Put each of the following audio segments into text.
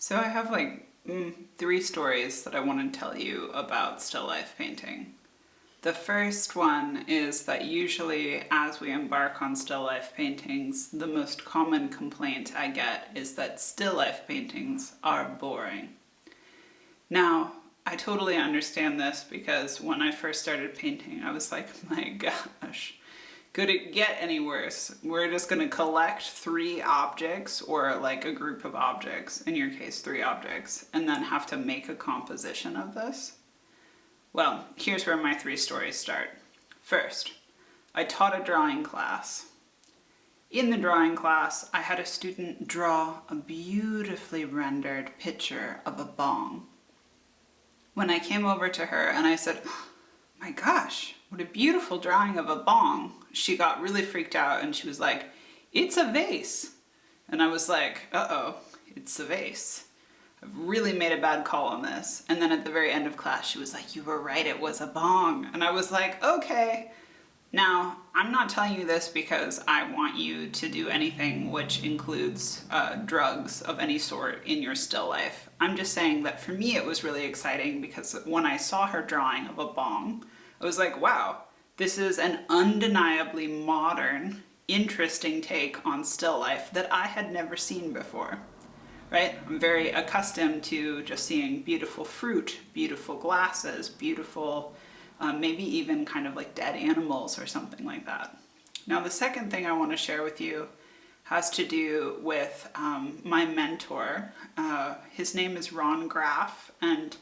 So I have three stories that I want to tell you about still life painting. The first one is that usually as we embark on still life paintings, the most common complaint I get is that still life paintings are boring. Now, I totally understand this because when I first started painting, I was like, my gosh, could it get any worse? We're just gonna collect three objects, or like a group of objects, in your case, three objects, and then have to make a composition of this? Well, here's where my three stories start. First, I taught a drawing class. In the drawing class, I had a student draw a beautifully rendered picture of a bong. When I came over to her and I said, "Oh, my gosh, what a beautiful drawing of a bong," she got really freaked out and she was like, "It's a vase." And I was like, uh-oh, it's a vase. I've really made a bad call on this. And then at the very end of class, she was like, "You were right, it was a bong." And I was like, okay. Now, I'm not telling you this because I want you to do anything which includes drugs of any sort in your still life. I'm just saying that for me it was really exciting because when I saw her drawing of a bong, I was like, wow, this is an undeniably modern, interesting take on still life that I had never seen before. Right? I'm very accustomed to just seeing beautiful fruit, beautiful glasses, beautiful, maybe even kind of like dead animals or something like that. Now, the second thing I want to share with you has to do with my mentor. His name is Ron Graff, and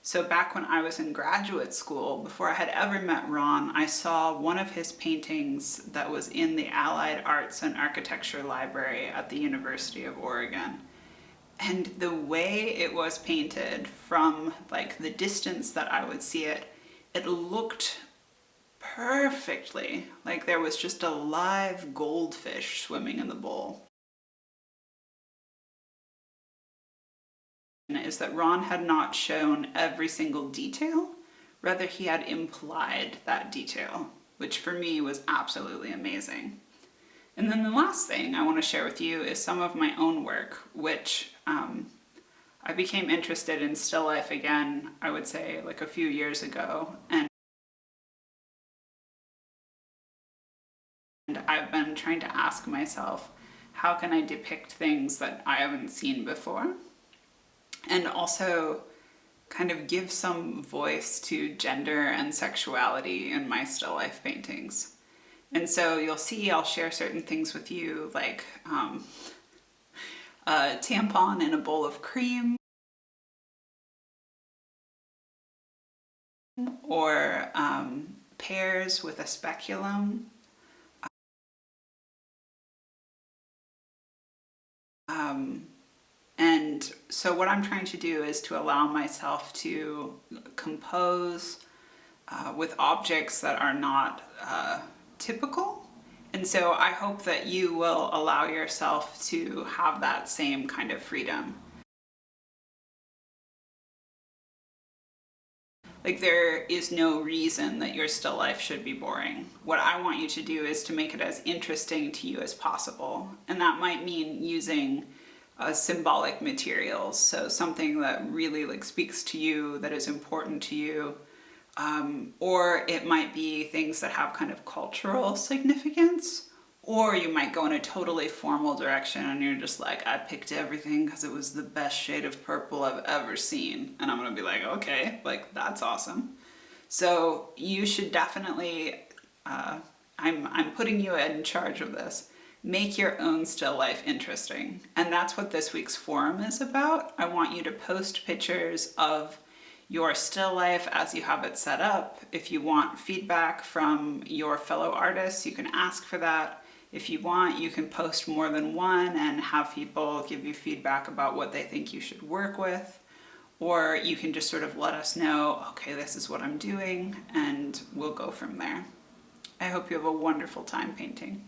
so back when I was in graduate school, before I had ever met Ron, I saw one of his paintings that was in the Allied Arts and Architecture Library at the University of Oregon. And the way it was painted from like the distance that I would see it, it looked perfectly like there was just a live goldfish swimming in the bowl. Is that Ron had not shown every single detail, rather he had implied that detail, which for me was absolutely amazing. And then the last thing I want to share with you is some of my own work, which I became interested in still life again, I would say like a few years ago, and I've been trying to ask myself, how can I depict things that I haven't seen before? And also kind of give some voice to gender and sexuality in my still life paintings. And so you'll see I'll share certain things with you, like a tampon in a bowl of cream, or pears with a speculum. And so what I'm trying to do is to allow myself to compose with objects that are not typical. And so I hope that you will allow yourself to have that same kind of freedom. Like, there is no reason that your still life should be boring. What I want you to do is to make it as interesting to you as possible. And that might mean using symbolic materials. So something that really like speaks to you, that is important to you. Or it might be things that have kind of cultural significance. Or you might go in a totally formal direction and you're just like, I picked everything because it was the best shade of purple I've ever seen. And I'm gonna be like, okay, like that's awesome. So you should definitely, I'm putting you in charge of this. Make your own still life interesting. And that's what this week's forum is about. I want you to post pictures of your still life as you have it set up. If you want feedback from your fellow artists, you can ask for that. If you want, you can post more than one and have people give you feedback about what they think you should work with. Or you can just sort of let us know, okay, this is what I'm doing, and we'll go from there. I hope you have a wonderful time painting.